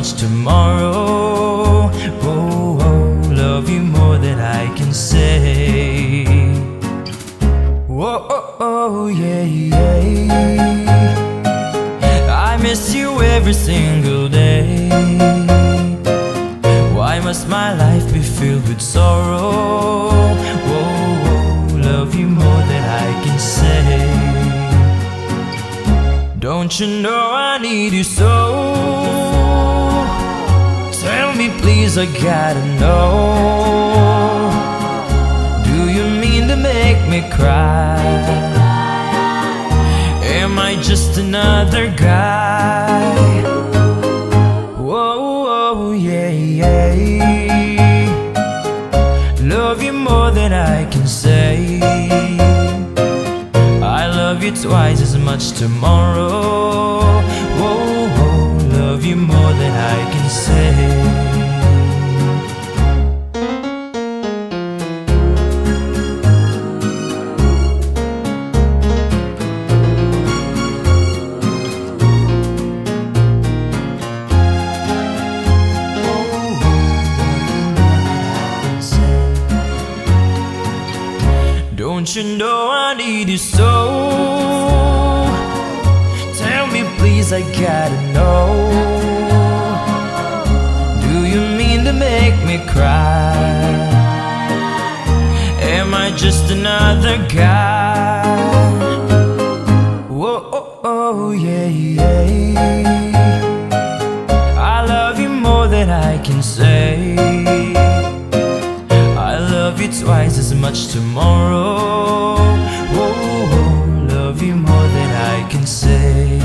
much tomorrow. Oh, oh, love you more than I can say. Oh, oh, oh, yeah, yeah. I miss you every single day. Why must my life be filled with sorrow? Oh, love you more than I can say. Don't you know I need you so? Tell me please, I gotta know. Do you mean to make me cry? Am I just another guy? Whoa, yeah, yeah. Love you more than I can say. I love you twice as much tomorrow. Whoa, love you more than I can say. Don't you know I need you so? Tell me please, I gotta know. Do you mean to make me cry? Am I just another guy? Whoa, oh, oh, yeah, yeah. I love you more than I can say. I love you twice as much tomorrow. Oh, love you more than I can say.